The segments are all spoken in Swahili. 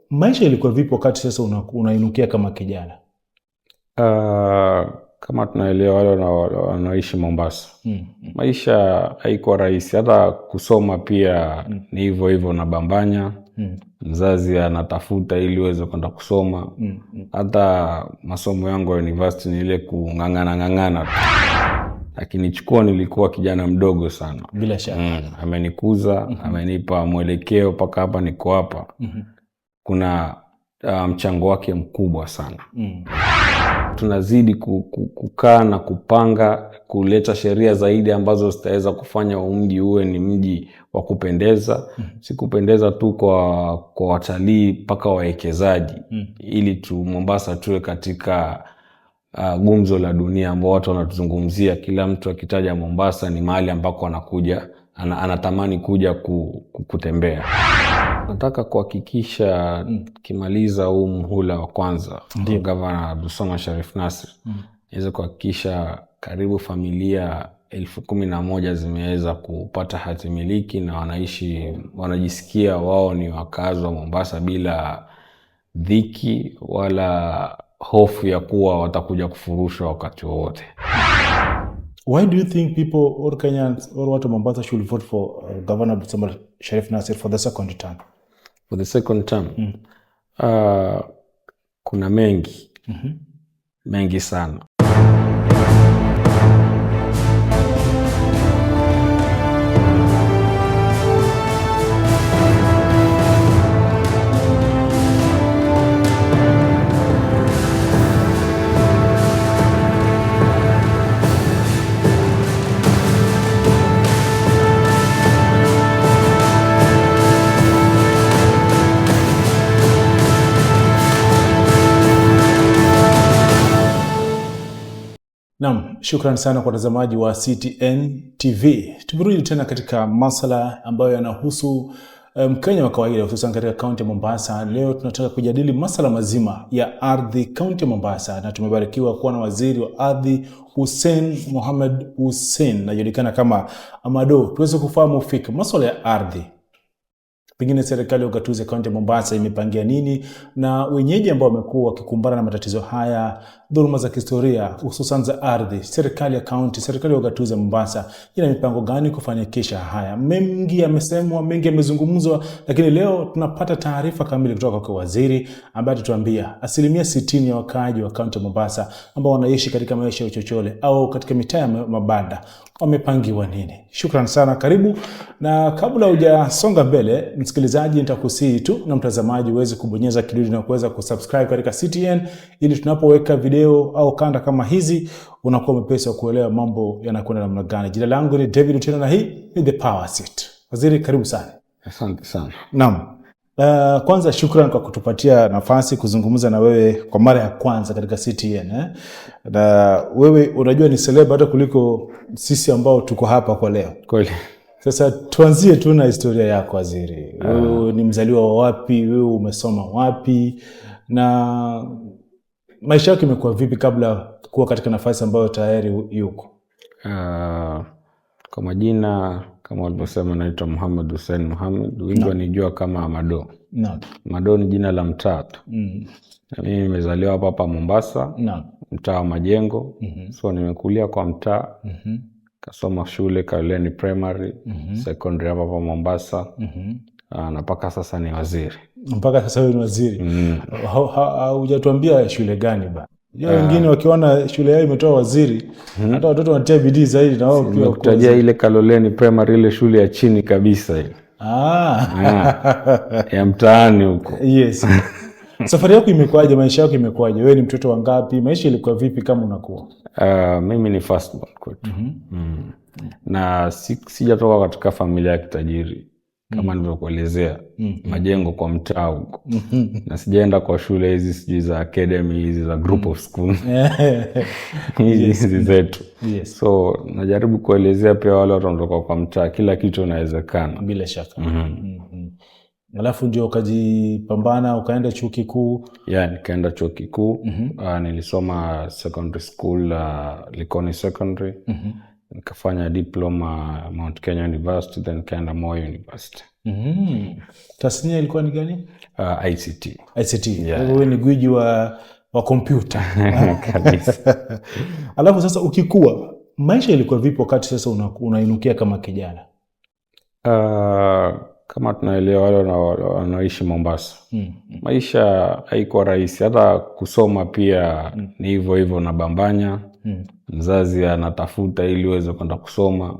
Maisha ilikuwa vipi wakati sasa unainukia kama kijana? Kama tunaelewa wale wanaoishi Mombasa. Maisha haikuwa rahisi, hata kusoma pia ni hivyo hivyo na bambanya. Mzazi anatafuta ili uweze kwenda kusoma. Hata masomo yangu ya university ni ile kung'ang'ana. Lakini chukua nilikuwa kijana mdogo sana. Bila shaka. Amenikuza, amenipa mwelekeo mpaka hapa niko hapa. Kuna mchango wake mkubwa sana. Tunazidi kukaa na kupanga kuleta sheria zaidi ambazo zitaweza kufanya mji uwe ni mji wa kupendeza. Si kupendeza tu kwa watalii mpaka wawekezaji. Ili Mombasa tuwe katika gumzo la dunia ambao watu wanatuzungumzia. Kila mtu akitaja Mombasa ni mahali ambako anakuja, anatamani kuja kutembea. Nataka kuhakikisha kimaliza huu muhula wa kwanza Gavana Abdulswamad Sharif Nassir niweze kuhakikisha karibu familia 11,000 zimeweza kupata hati miliki na wanajisikia wao ni wakazi wa Mombasa bila dhiki wala hofu ya kuwa watakuja kufurushwa wakati wowote. Why do you think people or Kenyans or watu Mombasa should vote for Governor Abdulswamad Sharif Nassir for the second term? For the second term? Kuna mengi sana. Naam, shukrani sana kwa watazamaji wa CTN TV. Tumerudi tena katika masuala ambayo yanahusu Mkenya wa kawaida hususan katika kaunti ya Mombasa. Leo tunataka kujadili masuala mazima ya ardhi kaunti ya Mombasa na tumebarikiwa kuwa na waziri wa ardhi Hussein Mohamed Hussein, anajulikana kama Amado. Tuweze kufahamu fika masuala ya ardhi. Pengine serikali ya ugatuzi kaunti ya Mombasa imepangia nini na wenyeji ambao wamekuwa wakikumbana na matatizo haya, dhuluma za kihistoria hususan za ardhi, serikali ya kaunti, serikali ya ugatuzi ya Mombasa ina mipango gani kufanikisha haya? Mengi yamesemwa, mengi yamezungumzwa, lakini leo tunapata taarifa kamili kutoka kwa waziri ambaye atatuambia 60% ya wakaaji wa kaunti ya Mombasa ambao wanaishi katika maisha ya uchochole au katika mitaa ya mabanda wamepangiwa nini. Shukrani sana, karibu. Na kabla hujasonga mbele, msikilizaji, nitakusihi tu na mtazamaji uweze kubonyeza kidude na kuweza kusubscribe katika CTN ili tunapoweka video au kanda kama hizi unakuwa mwepesi wa kuelewa mambo yanakwenda namna gani. Jina langu ni David Otieno na hii ni The Power Seat. Waziri, karibu sana. Asante sana. Naam. Kwanza shukrani kwa kutupatia nafasi kuzungumza na wewe kwa mara ya kwanza katika CTN. Na wewe unajua ni celeb hata kuliko sisi ambao tuko hapa kwa leo. Kweli. Sasa tuanzie tu na historia yako waziri. Wewe ni mzaliwa wa wapi? Wewe umesoma wapi? Na maisha yako imekuwa vipi kabla kuwa katika nafasi ambayo tayari yuko? Kwa majina kama walivyosema naitwa Mohamed Hussein Mohamed, wengi wanijua kama Amado. Naam. Amado ni jina la mtaa tu. Na mimi nimezaliwa hapa Mombasa. Naam. Mtaa wa Majengo. So nimekulia kwa mtaa. Kasoma shule Kaloleni Primary, secondary hapa Mombasa. Na mpaka sasa ni waziri. Mpaka sasa wewe ni waziri. Hujatuambia shule gani ba? Wengine wakiona shule yao imetoa waziri, hata watoto wanatia bidii zaidi na wao pia kutajia ile Kaloleni Primary, ile shule ya chini kabisa ile. Ya mtaani huko. Yes. Safari yako imekwaje? Maisha yako imekwaje? Wewe ni mtoto wangapi? Maisha ilikuwa vipi kama unakuwa? Mimi ni first born kwetu. Na sijatoka katika familia ya kitajiri kama nilivyokuelezea. Majengo kwa mtaa huko. Na sijaenda kwa shule hizi sijui za academy hizi za group of school. Hizi zetu. So najaribu kuelezea pia wale watu wanatoka kwa mtaa kila kitu inawezekana. Bila shaka. Alafu ndio ukajipambana ukaenda chuo kikuu? Nikaenda chuo kikuu. Nilisoma secondary school Likoni Secondary. Nikafanya diploma Mount Kenya University, then kaenda Moi University. Tasnia ilikuwa ni gani? ICT. ICT. Yeah. Wewe ni gwiji wa kompyuta. Kabisa. Alafu sasa ukikua, maisha ilikuwa vipi wakati sasa unainukia kama kijana? Kama tunaelewa wale wanaoishi Mombasa, maisha haikuwa rahisi. Hata kusoma pia ni hivyo hivyo na bambanya. Mzazi anatafuta ili uweze kwenda kusoma.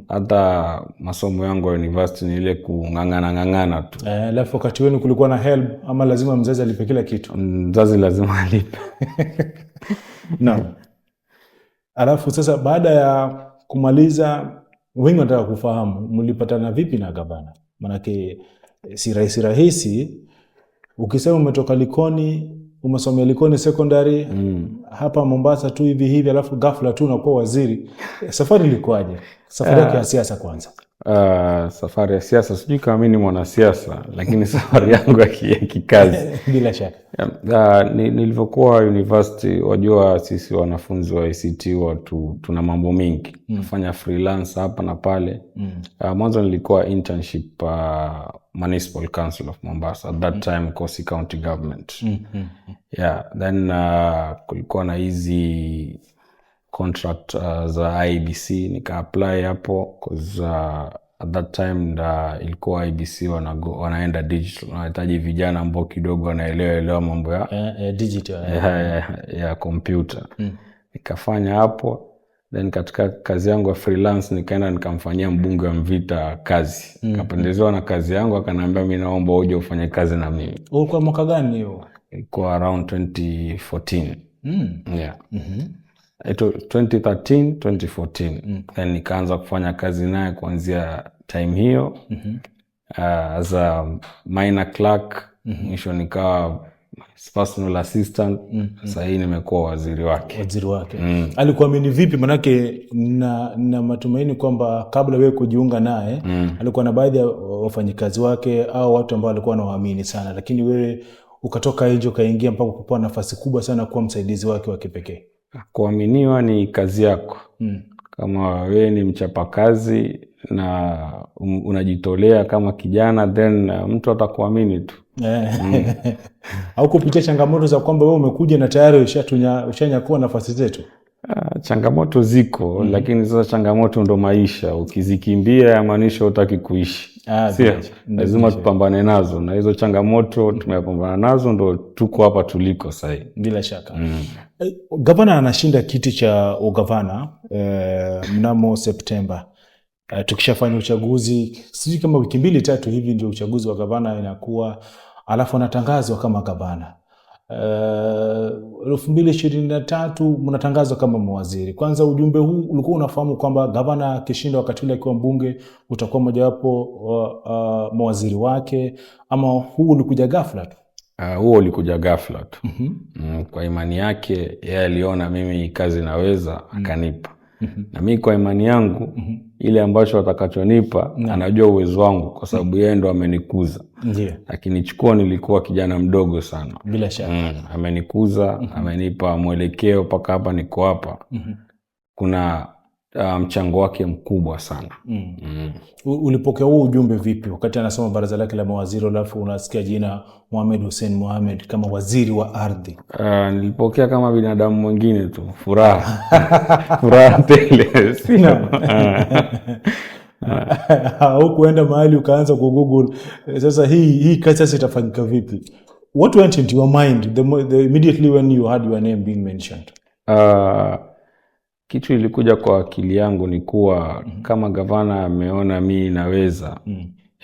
Hata masomo yangu ya university ni ile kung'ang'ana tu. Alafu wakati wenu kulikuwa na help ama lazima mzazi alipe kila kitu? Mzazi lazima alipe. Naam. Alafu sasa baada ya kumaliza, wengi wanataka kufahamu mlipatana vipi na gavana? Manake si rahisi ukisema umetoka Likoni, umesomea Likoni secondary, hapa Mombasa tu hivi alafu ghafla tu unakuwa waziri. Safari ilikuwaje? Safari ya siasa kwanza. Safari ya siasa, sijui kama mimi ni mwanasiasa, lakini safari yangu ya kikazi. Bila shaka. Nilivyokuwa university, wajua sisi wanafunzi wa ICT tuna mambo mingi. Nafanya freelance hapa na pale. Mwanzo nilikuwa internship Municipal Council of Mombasa, at that time Kosi County Government. Yeah, then kulikuwa na hizi contract za IBC, nika apply hapo cause at that time ilikuwa IBC wanaenda digital, wanahitaji vijana ambao kidogo wanaelewa mambo ya digital ya computer. Nikafanya hapo, then katika kazi yangu ya freelance nikaenda nikamfanyia mbunge wa Mvita kazi. Nikapendezewa na kazi yangu, akaniambia mimi naomba uje ufanye kazi na mimi. Ulikuwa mwaka gani hiyo? Ilikuwa around 2014. Yeah. 2013 2014. Then nikaanza kufanya kazi naye kuanzia time hiyo as a minor clerk. Mwisho nikawa personal assistant. Sasa hii nimekuwa waziri wake. Alikuamini vipi? Manake na matumaini kwamba kabla wewe kujiunga naye alikuwa na baadhi ya wafanyikazi wake au watu ambao walikuwa wanaamini sana, lakini wewe ukatoka nje ukaingia mpaka kupewa nafasi kubwa sana kuwa msaidizi wake wa kipekee. Kuaminiwa ni kazi yako. Kama wewe ni mchapakazi na unajitolea kama kijana, then mtu atakuamini tu. Au kupitia changamoto za kwamba wewe umekuja na tayari ushanyakua nafasi zetu? Changamoto ziko, lakini sasa changamoto ndo maisha. Ukizikimbia yamaanisha hutaki kuishi. Lazima tupambane nazo, na hizo changamoto tumepambana nazo ndo tuko hapa tuliko sasa. Bila shaka. Gavana anashinda kiti cha ugavana mnamo Septemba. Tukishafanya uchaguzi, sijui kama wiki 2-3 hivi ndio uchaguzi wa gavana inakuwa, alafu anatangazwa kama gavana. 2023 mnatangazwa kama mawaziri. Kwanza ujumbe huu ulikuwa unafahamu kwamba gavana akishinda wakati ule akiwa mbunge utakuwa mojawapo mawaziri wake, ama huu ulikuja ghafla tu? Huo ulikuja ghafla tu. Kwa imani yake yeye aliona mimi kazi naweza, akanipa. Na mimi kwa imani yangu ile ambacho atakachonipa anajua uwezo wangu, kwa sababu yeye ndo amenikuza. Akinichukua nilikuwa kijana mdogo sana. Bila shaka. Amenikuza, amenipa mwelekeo mpaka hapa niko hapa. Kuna mchango wake mkubwa sana. Ulipokea huo ujumbe vipi wakati anasoma baraza lake la mawaziri, alafu unasikia jina Mohamed Hussein Mohamed kama waziri wa ardhi? Nilipokea kama binadamu mwingine tu, furaha tele. Au kuenda mahali ukaanza kugoogle sasa hii kazi sasa itafanyika vipi? What went into your mind the immediately when you had your name being mentioned? Kitu ilikuja kwa akili yangu ni kuwa kama gavana ameona mimi naweza,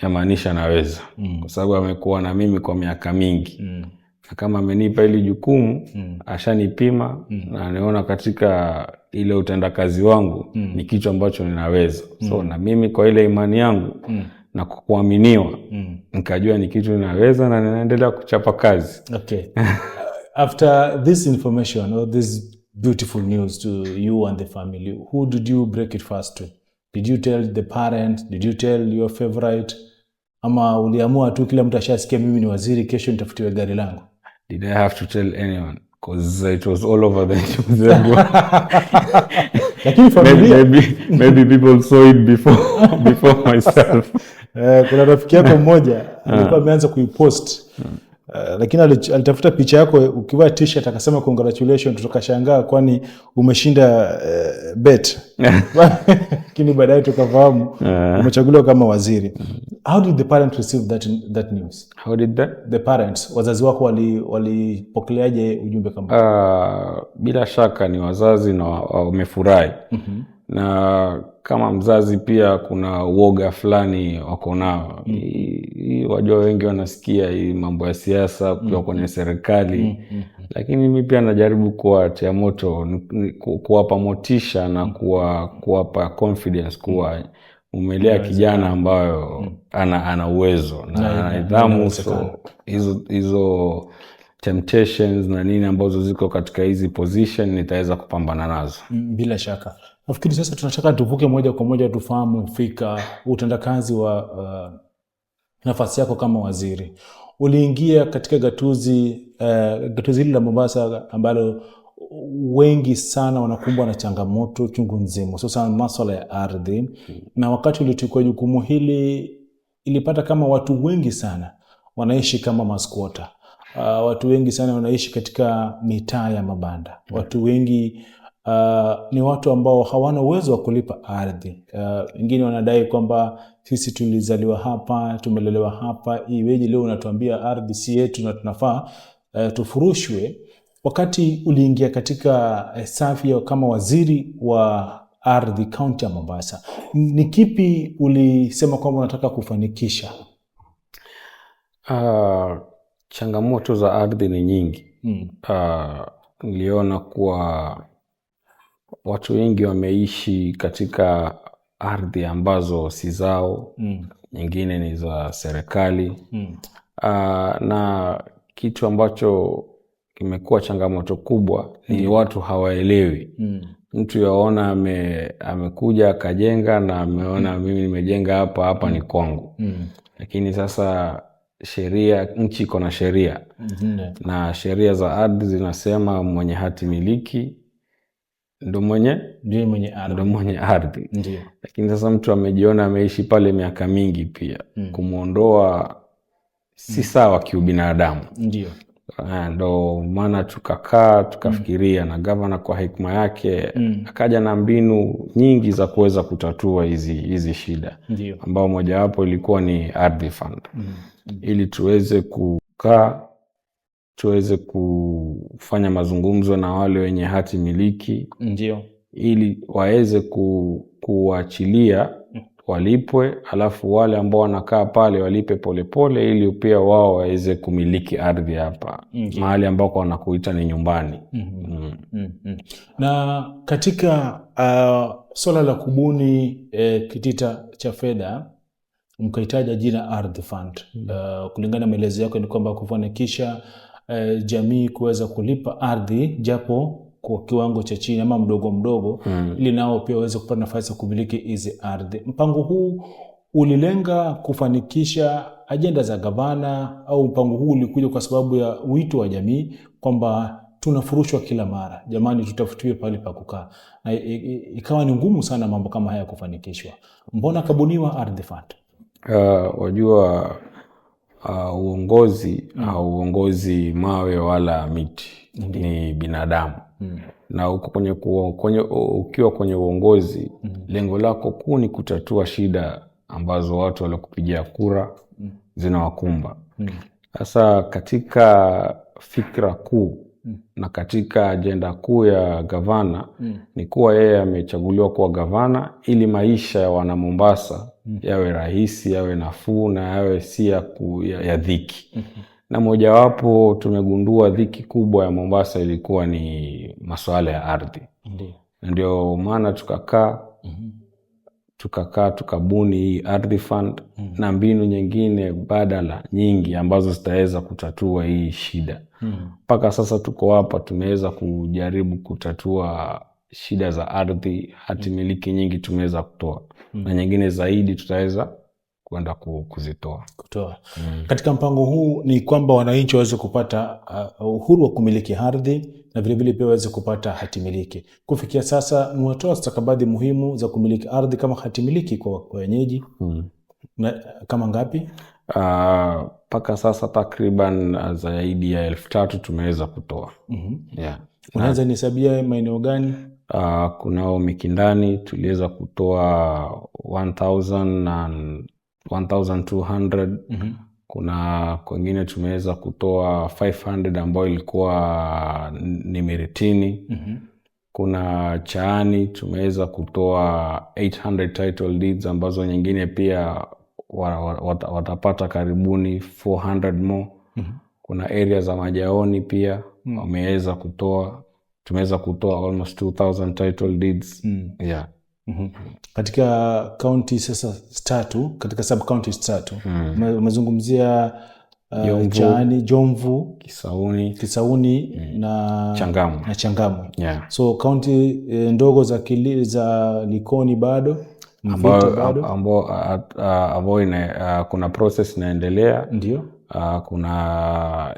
yamaanisha naweza. Kwa sababu amekuwa na mimi kwa miaka mingi. Na kama amenipa ili jukumu, ashanipima na anaona katika ile utendakazi wangu ni kitu ambacho ninaweza. So na mimi kwa ile imani yangu na kuaminiwa, nikajua ni kitu ninaweza na ninaendelea kuchapa kazi. Okay. After this information or this beautiful news to you and the family, who did you break it first to? Did you tell the parents? Did you tell your favorite? Ama uliamua tu kila mtu ashasikia mimi ni waziri, kesho nitafutiwe gari langu? Did I have to tell anyone? Because it was all over the news. Lakini familia maybe people saw it before myself. Kuna rafiki yako mmoja alikuwa ameanza kuipost lakini alitafuta picha yako ukivaa t-shirt akasema congratulations, tukashangaa kwani umeshinda bet. Lakini baadaye tukafahamu umechaguliwa kama waziri. How did the parents receive that news? How did the parents, wazazi wako walipokeleaje ujumbe kama? Bila shaka ni wazazi na wamefurahi. Na kama mzazi pia kuna uoga fulani wako nao. Wajua wengi wanasikia hii mambo ya siasa kuwa kwenye serikali. Lakini mimi pia najaribu kuwatia moto, kuwapa motisha na kuwapa confidence kuwa umelea kijana ambayo ana uwezo na ana nidhamu. So hizo temptations na nini ambazo ziko katika hizi position nitaweza kupambana nazo. Bila shaka. Nafikiri sasa tunataka tuvuke moja kwa moja tufahamu fika utendakazi wa nafasi yako kama waziri. Uliingia katika gatuzi hili la Mombasa ambalo wengi sana wanakumbwa na changamoto chungu nzima, hususan masuala ya ardhi. Na wakati ulichukua jukumu hili ilipata kama watu wengi sana wanaishi kama maskwota. Watu wengi sana wanaishi katika mitaa ya mabanda. Watu wengi ni watu ambao hawana uwezo wa kulipa ardhi. Wengine wanadai kwamba sisi tulizaliwa hapa, tumelelewa hapa, iweje leo unatuambia ardhi si yetu na tunafaa tufurushwe. Wakati uliingia katika safi kama waziri wa ardhi kaunti ya Mombasa, ni kipi ulisema kwamba unataka kufanikisha? Changamoto za ardhi ni nyingi. Niliona kuwa watu wengi wameishi katika ardhi ambazo si zao, nyingine ni za serikali. Na kitu ambacho kimekuwa changamoto kubwa ni watu hawaelewi. Mtu yaona amekuja akajenga na ameona mimi nimejenga hapa ni kwangu. Lakini sasa nchi iko na sheria. Na sheria za ardhi zinasema mwenye hati miliki ndo mwenye ardhi. Ndiyo. Lakini sasa mtu amejiona ameishi pale miaka mingi pia. Kumuondoa si sawa kiubinadamu. Ndiyo. Ndo maana tukakaa tukafikiria na gavana kwa hekima yake akaja na mbinu nyingi za kuweza kutatua hizi shida. Ndiyo. Ambao mojawapo ilikuwa ni ardhi fund. Ili tuweze kukaa, tuweze kufanya mazungumzo na wale wenye hati miliki. Ndiyo. Ili waweze kuachilia walipwe, alafu wale ambao wanakaa pale walipe polepole ili pia wao waweze kumiliki ardhi hapa. Mahali ambako wanakuita ni nyumbani. Na katika swala la kubuni kitita cha fedha mkahitaja jina Ardhi Fund. Kulingana na maelezo yako ni kwamba kufanikisha jamii kuweza kulipa ardhi japo kwa kiwango cha chini ama mdogo ili nao pia waweze kupata nafasi ya kumiliki hizi ardhi. Mpango huu ulilenga kufanikisha ajenda za gavana au mpango huu ulikuja kwa sababu ya wito wa jamii kwamba tunafurushwa kila mara, jamani tutafutiwe pale pa kukaa, na ikawa ni ngumu sana mambo kama haya kufanikishwa? Mbona kabuniwa Ardhi Fund? Wajua uongozi au uongozi mawe wala miti. Ni binadamu. Na ukiwa kwenye uongozi lengo lako kuu ni kutatua shida ambazo watu waliokupigia kura zinawakumba. Sasa katika fikra kuu na katika ajenda kuu ya gavana ni kuwa yeye amechaguliwa kuwa gavana ili maisha ya wana Mombasa yawe rahisi, yawe nafuu na yawe si ya dhiki. Na mojawapo tumegundua dhiki kubwa ya Mombasa ilikuwa ni masuala ya ardhi. Ndio maana tukabuni hii Ardhi Fund na mbinu nyingine badala nyingi ambazo zitaweza kutatua hii shida. Mpaka sasa tuko hapa tumeweza kujaribu kutatua shida za ardhi, hati miliki nyingi tumeweza kutoa. Na nyingine zaidi tutaweza kwenda kuzitoa. Katika mpango huu ni kwamba wananchi waweze kupata uhuru wa kumiliki ardhi na vile vile pia waweze kupata hatimiliki. Kufikia sasa mwatoa stakabadhi muhimu za kumiliki ardhi kama hatimiliki kwa wenyeji. Na kama ngapi? Paka sasa takriban zaidi ya 3,000 tumeweza kutoa. Yeah. Unaweza nisabia maeneo gani? Kunao Mikindani tuliweza kutoa 1,200. Kuna kwingine tumeweza kutoa 500 ambayo ilikuwa ni Miritini. Kuna Chaani tumeweza kutoa 800 title deeds ambazo nyingine pia watapata karibuni 400 more. Kuna area za Majaoni pia wameweza kutoa, tumeweza kutoa almost 2,000 title deeds. Yeah. Katika county sasa 3, katika sub counties 3 umezungumzia Chaani, Jomvu, Kisauni na Changamwe. Yeah. So county ndogo za Likoni bado ambao kuna process inaendelea. Ndio. Kuna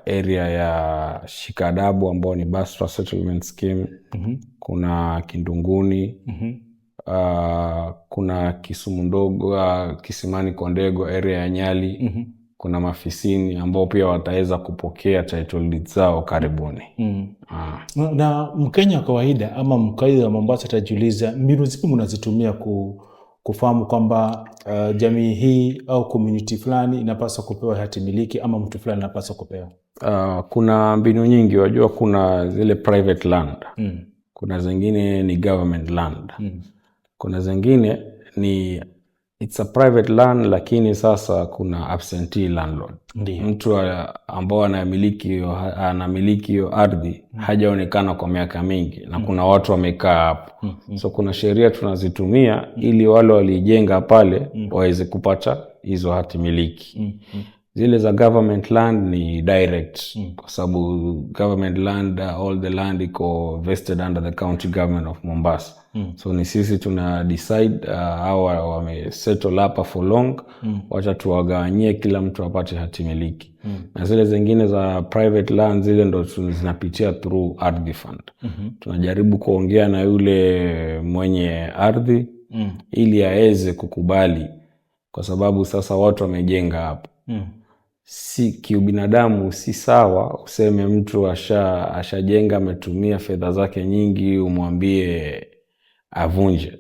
area ya Shikadabu ambao ni Basra Settlement Scheme. Kuna Kindunguni. Kuna Kisumu ndogo, Kisimani Kondego area ya Nyali. Kuna Mafisini ambao pia wataweza kupokea title deeds zao karibuni. Na Mkenya kawaida ama mkazi wa Mombasa atajiuliza mbinu zipi mnazitumia kufahamu kwamba jamii hii au community fulani inapaswa kupewa hati miliki ama mtu fulani anapaswa kupewa? Kuna mbinu nyingi, wajua kuna zile private land. Kuna zingine ni government land. Kuna zingine ni it's a private land lakini sasa kuna absentee landlord. Mtu ambao anamiliki hiyo ardhi hajaonekana kwa miaka mingi na kuna watu wamekaa hapo. So kuna sheria tunazitumia ili wale walijenga pale waweze kupata hizo hati miliki. Zile za government land ni direct kwa sababu government land, all the land iko vested under the county government of Mombasa. So ni sisi tuna decide hawa wamesettle hapa for long, wacha tuwagawanyie kila mtu apate hati miliki. Na zile zingine za private land zile ndo zinapitia through ardhi fund. Tunajaribu kuongea na yule mwenye ardhi ili aweze kukubali kwa sababu sasa watu wamejenga hapo. Si kiubinadamu, si sawa useme mtu ashajenga ametumia fedha zake nyingi umwambie avunje.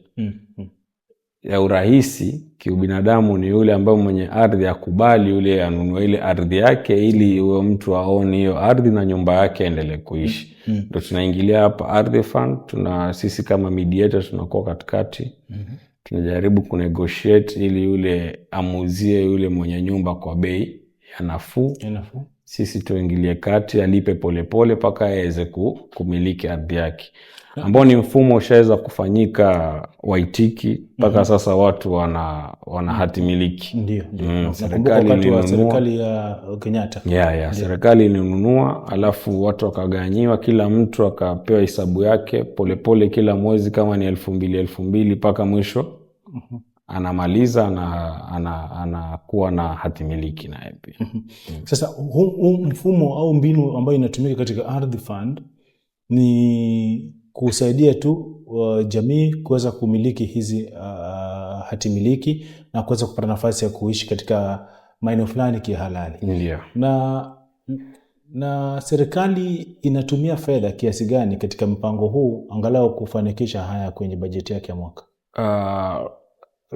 Ya urahisi kiubinadamu ni yule ambaye mwenye ardhi akubali yule anunue ile ardhi yake ili huyo mtu aone hiyo ardhi na nyumba yake endelee kuishi. Ndio tunaingilia hapa ardhi fund, sisi kama mediator tunakuwa katikati. Tunajaribu kunegotiate ili yule amuuzie yule mwenye nyumba kwa bei ya nafuu. Sisi tuingilie kati, alipe polepole mpaka aweze kumiliki ardhi yake. Ambao ni mfumo ushaweza kufanyika Waitiki mpaka sasa watu wana hati miliki. Ndio. Serikali ya Kenyatta. Serikali ilinunua alafu watu wakaganyiwa, kila mtu akapewa hesabu yake polepole kila mwezi kama ni 2,000 mpaka mwisho anamaliza anakuwa na hati miliki naye pia. Sasa huu mfumo au mbinu ambayo inatumika katika ardhi fund ni kusaidia tu jamii kuweza kumiliki hizi hati miliki na kuweza kupata nafasi ya kuishi katika maeneo fulani kihalali. Ndio. Na serikali inatumia fedha kiasi gani katika mpango huu angalau kufanikisha haya kwenye bajeti yake ya mwaka?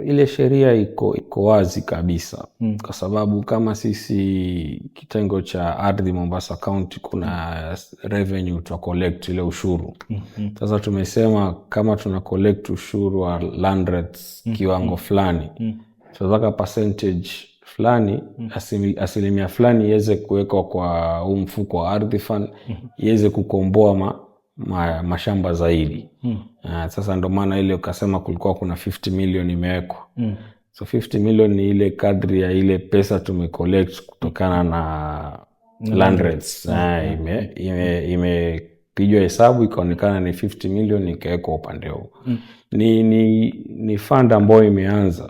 Ile sheria iko wazi kabisa. Kwa sababu kama sisi kitengo cha ardhi Mombasa County kuna revenue to collect ile ushuru. Sasa tumesema kama tuna collect ushuru wa land rates kiwango fulani, tunataka percentage fulani, asilimia fulani iweze kuwekwa kwa huu mfuko wa ardhi fund iweze kukomboa mashamba zaidi. Sasa ndo maana ile ukasema kulikuwa kuna 50 million imewekwa. So 50 million ni ile kadri ya ile pesa tumecollect kutokana na land rates. Imepigwa hesabu ikaonekana ni 50 million ikawekwa upande huu. Ni fund ambayo imeanza.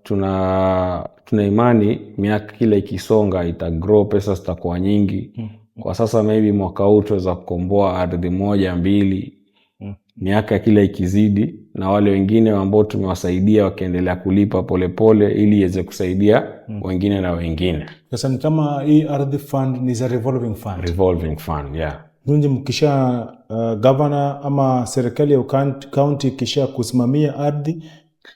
tuna imani miaka kila ikisonga itagrow, pesa zitakuwa nyingi. Kwa sasa maybe mwaka huu tuweza kukomboa ardhi 1 2, miaka kila ikizidi, na wale wengine ambao tumewasaidia wakiendelea kulipa polepole ili iweze kusaidia wengine na wengine. Sasa ni kama hii ardhi fund ni za revolving fund. Revolving fund, yeah. Ndio mkisha governor ama serikali ya county kisha kusimamia ardhi,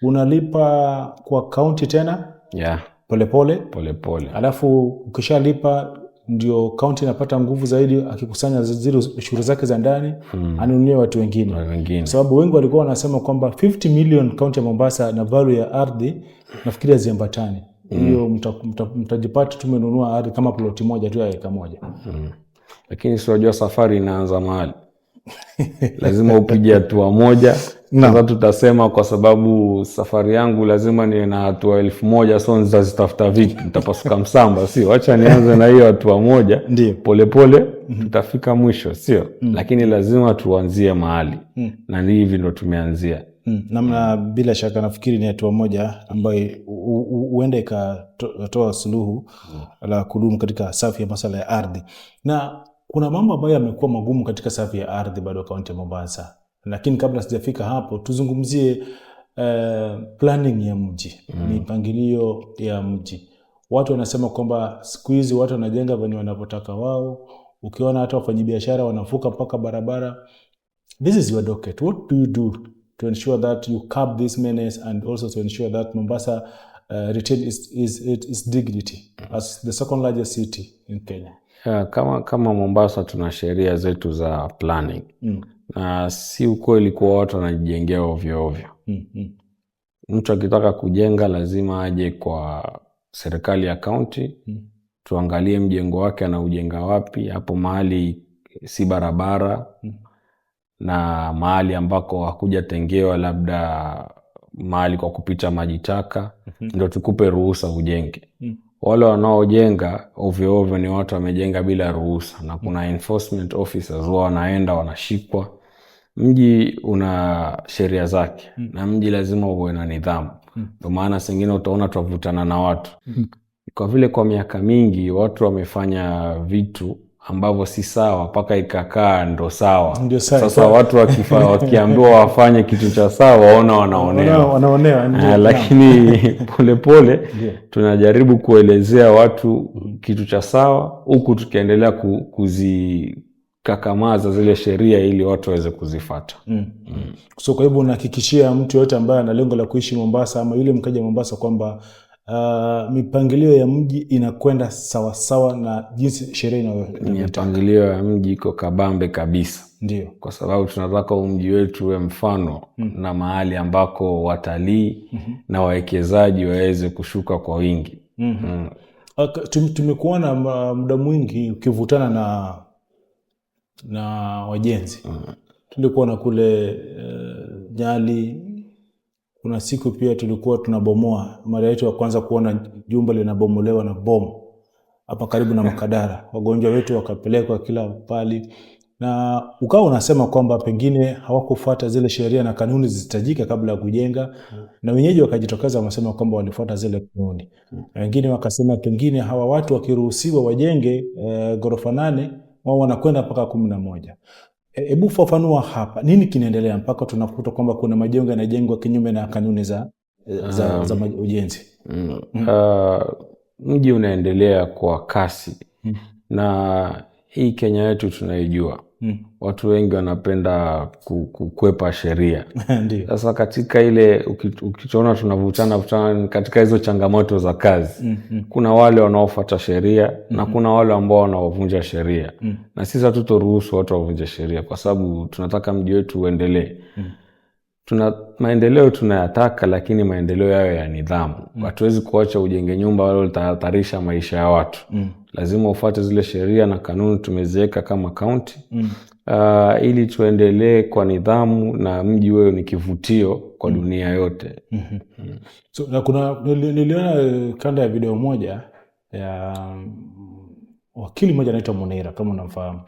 unalipa kwa county tena? Yeah. Polepole? Polepole. Alafu ukishalipa ndio county inapata nguvu zaidi akikusanya zile ushuru zake za ndani, anunulie watu wengine. Sababu wengi walikuwa wanasema kwamba 50 million county ya Mombasa na value ya ardhi nafikiri ziambatani. Hiyo mtajipata tumenunua ardhi kama ploti moja tu ya eka moja. Lakini siwajua safari inaanza mahali. Lazima upige hatua moja. Sasa tutasema kwa sababu safari yangu lazima niwe na hatua 1000, so nitazitafuta vipi? Nitapasuka msamba, sio? Acha nianze na hiyo hatua moja. Polepole tutafika mwisho, sio? Lakini lazima tuanzie mahali. Na hivi ndo tumeanzia. Namna bila shaka nafikiri ni hatua moja ambayo huenda ikatoa suluhu la kudumu katika safu ya masuala ya ardhi. Na kuna mambo ambayo yamekuwa magumu katika safu ya ardhi bado kaunti ya Mombasa. Lakini kabla sijafika hapo, tuzungumzie planning ya mji, mipangilio ya mji. Watu wanasema kwamba siku hizi watu wanajenga venye wanavyotaka wao. Ukiona hata wafanyabiashara wanavuka mpaka barabara. This is your docket. What do you do to ensure that you curb this menace and also to ensure that Mombasa retain its dignity as the second largest city in Kenya? Kama Mombasa tuna sheria zetu za planning. Na si ukweli kwa watu wanajijengea ovyo ovyo. Mtu akitaka kujenga lazima aje kwa serikali ya county, tuangalie mjengo wake anaujenga wapi, hapo mahali si barabara, na mahali ambako hakujatengewa labda mahali kwa kupita maji taka, ndio tukupe ruhusa ujenge. Wale wanaojenga ovyo ovyo ni watu wamejenga bila ruhusa, na kuna enforcement officers wao wanaenda wanashikwa. Mji una sheria zake, na mji lazima uwe na nidhamu. Ndio maana sengine utaona tuvutana na watu. Kwa vile kwa miaka mingi watu wamefanya vitu ambavyo si sawa mpaka ikakaa ndo sawa. Sasa watu wakiambiwa wafanye kitu cha sawa waona wanaonewa. Lakini polepole tunajaribu kuelezea watu kitu cha sawa, huku tukiendelea kuzikakamaza zile sheria ili watu waweze kuzifuata. So kwa hivyo unahakikishia mtu yote ambaye ana lengo la kuishi Mombasa ama yule mkaja Mombasa kwamba mipangilio ya mji inakwenda sawa sawa na jinsi sheria inayotaka. Mipangilio ya mji iko kabambe kabisa. Ndio. Kwa sababu tunataka mji wetu uwe mfano na mahali ambako watalii na wawekezaji waweze kushuka kwa wingi. Tumekuwa na muda mwingi ukivutana na wajenzi. Tulikuwa na kule Nyali. Kuna siku pia tulikuwa tunabomoa. Mara yetu ya kwanza kuona jumba linabomolewa na bomu hapa karibu na Makadara. Wagonjwa wetu wakapelekwa kila pali, na ukawa unasema kwamba pengine hawakufuata zile sheria na kanuni zisitajika kabla ya kujenga. Na wenyeji wakajitokeza wamesema kwamba walifuata zile kanuni. Wengine wakasema pengine hawa watu wakiruhusiwa wajenge ghorofa 8 wao wanakwenda mpaka 11. Hebu fafanua hapa, nini kinaendelea mpaka tunakuta kwamba kuna majengo yanajengwa kinyume na kanuni za ujenzi? Mji unaendelea kwa kasi. Na hii Kenya yetu tunaijua. Watu wengi wanapenda kukwepa sheria. Sasa katika ile ukiona tunavutana katika hizo changamoto za kazi, kuna wale wanaofuata sheria na kuna wale ambao wanaovunja sheria. Na sisi hatutoruhusu watu wavunje sheria kwa sababu tunataka mji wetu uendelee. Maendeleo tunayataka, lakini maendeleo yawe ya nidhamu. Hatuwezi kuacha ujenge nyumba wale utahatarisha maisha ya watu. Lazima ufuate zile sheria na kanuni tumeziweka kama county. Ili tuendelee kwa nidhamu na mji wewe ni kivutio kwa dunia yote. So, na niliona kanda ya video moja ya wakili mmoja anaitwa Munira, kama unamfahamu.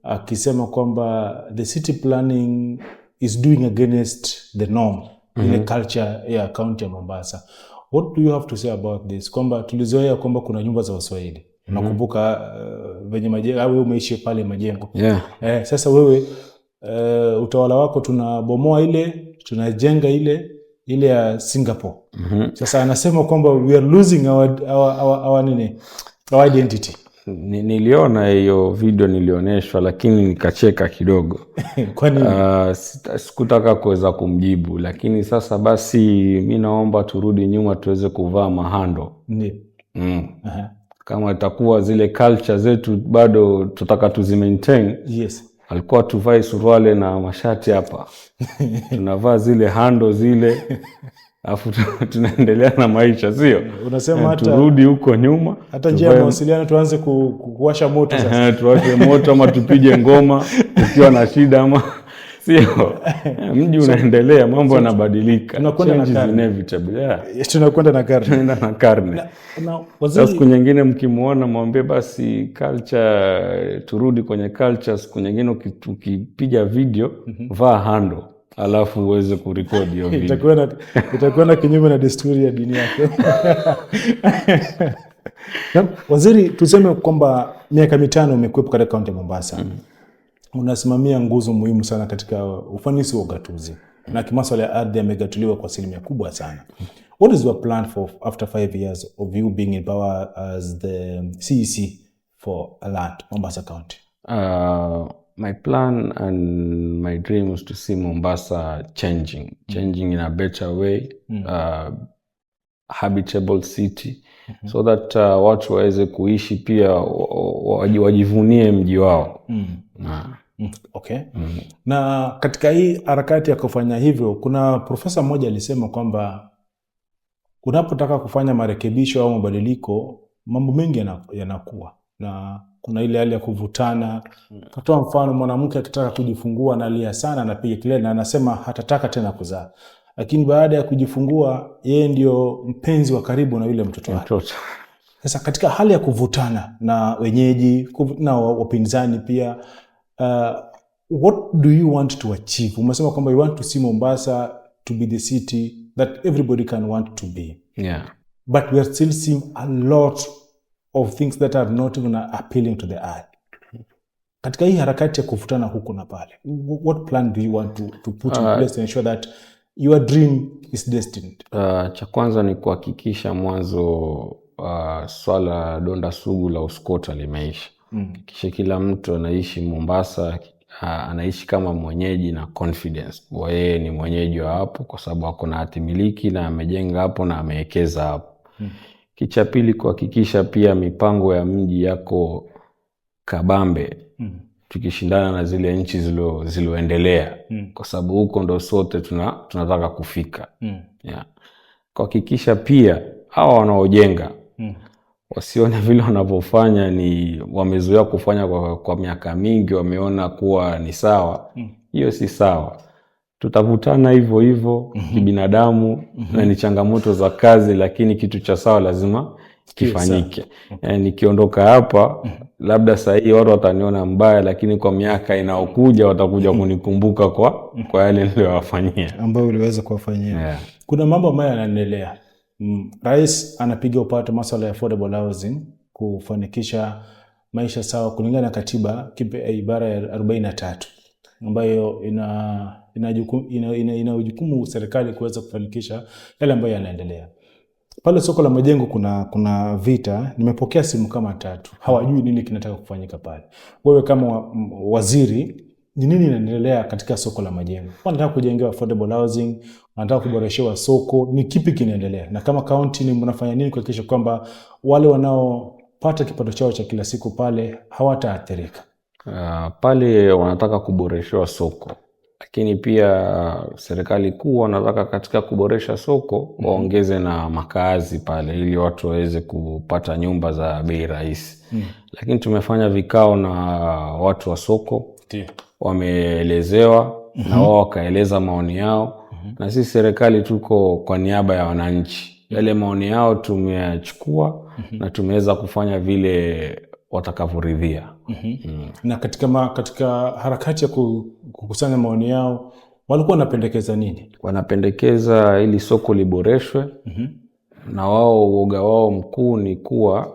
Akisema kwamba the city planning is doing against the norm, ile culture ya county ya Mombasa. What do you have to say about this? Kwamba tulizoea kwamba kuna nyumba za Waswahili. Nakumbuka venye Majengo, wewe umeishi pale Majengo. Yeah. Sasa wewe utawala wako tunabomoa ile, tunajenga ile ya Singapore. Sasa anasema kwamba we are losing our identity. Niliona hiyo video nilioneshwa, lakini nikacheka kidogo. Kwa nini? Sikutaka kuweza kumjibu, lakini sasa basi mimi naomba turudi nyuma tuweze kuvaa mahando. Ndiyo. Kama itakuwa zile culture zetu bado tutaka tuzimaintain. Yes. Alikuwa tuvae suruale na mashati hapa. Tunavaa zile hando zile. Alafu tunaendelea na maisha, sio? Unasema hata turudi huko nyuma. Hata njia ya mawasiliano tuanze kuwasha moto sasa. Tuwashe moto ama tupige ngoma tukiwa na shida ama sio? Mji unaendelea, mambo yanabadilika. Tunakwenda na karne. Inevitable. Yeah. Tunakwenda na karne. Tunaenda na karne. Sasa siku nyingine mkimuona mwambie basi culture, turudi kwenye culture. Siku nyingine ukipiga video vaa hando, alafu uweze kurekodi hiyo video. Itakuwa kinyume na desturi ya dini yako. Waziri, tuseme kwamba miaka 5 umekuwepo katika kaunti ya Mombasa. Unasimamia nguzo muhimu sana katika ufanisi wa ugatuzi. Na kimasuala ya ardhi yamegatuliwa kwa asilimia kubwa sana. What is your plan for after 5 years of you being in power as the CEC for a land, Mombasa County? My plan and my dream is to see Mombasa changing in a better way, habitable city, so that watu waweze kuishi pia wajivunie mji wao. Okay. Na katika hii harakati ya kufanya hivyo, kuna profesa mmoja alisema kwamba unapotaka kufanya marekebisho au mabadiliko, mambo mengi yanakuwa na kuna ile hali ya kuvutana. Katoa mfano, mwanamke akitaka kujifungua analia sana, anapiga kelele na anasema hatataka tena kuzaa. Lakini baada ya kujifungua yeye ndio mpenzi wa karibu na yule mtoto wake. Sasa katika hali ya kuvutana na wenyeji na wapinzani pia, what do you want to achieve? Umesema kwamba you want to see Mombasa to be the city that everybody can want to be. Yeah. But we are still seeing a lot of things that are not even appealing to the eye. Katika hii harakati ya kuvutana huku na pale, what plan do you want to put in place to ensure that your dream is destined? Cha kwanza ni kuhakikisha mwanzo swala donda sugu la uskota limeisha. Kisha kila mtu anaishi Mombasa, anaishi kama mwenyeji na confidence kwa yeye ni mwenyeji wa hapo, kwa sababu ako na hati miliki na amejenga hapo na amewekeza hapo. Kicha pili, kuhakikisha pia mipango ya mji yako kabambe, tukishindana na zile nchi ziloendelea, kwa sababu huko ndo sote tunataka kufika. Yeah. Kuhakikisha pia hawa wanaojenga wasione vile wanavyofanya ni wamezoea kufanya kwa miaka mingi, wameona kuwa ni sawa. Hiyo si sawa. Tutavutana hivyo hivyo kibinadamu, na ni changamoto za kazi, lakini kitu cha sawa lazima kifanyike. Nikiondoka hapa labda saa hii watu wataniona mbaya, lakini kwa miaka inayokuja watakuja kunikumbuka kwa yale niliyowafanyia, ambayo uliweza kuwafanyia. Yeah. Kuna mambo ambayo yanaendelea. Rais anapiga upato masuala ya affordable housing, kufanikisha maisha sawa kulingana na katiba ibara ya 43 ambayo ina jukumu serikali kuweza kufanikisha yale ambayo yanaendelea. Pale soko la Majengo kuna vita. Nimepokea simu kama 3. Hawajui nini kinataka kufanyika pale. Wewe kama waziri, ni nini inaendelea katika soko la Majengo? Wanataka kujengewa affordable housing, wanataka kuboreshewa soko, ni kipi kinaendelea? Na kama county ni mnafanya nini kuhakikisha kwamba wale wanaopata kipato chao cha kila siku pale hawataathirika? Pale wanataka kuboreshewa soko, lakini pia serikali kuu wanataka katika kuboresha soko waongeze na makazi pale, ili watu waweze kupata nyumba za bei rahisi. Lakini tumefanya vikao na watu wa soko, wameelezewa na wao wakaeleza maoni yao, na sisi serikali tuko kwa niaba ya wananchi. Yale maoni yao tumeyachukua na tumeweza kufanya vile watakavyoridhia. Na katika harakati ya kukusanya maoni yao, walikuwa wanapendekeza nini? Wanapendekeza ili soko liboreshwe, na wao uoga wao mkuu ni kuwa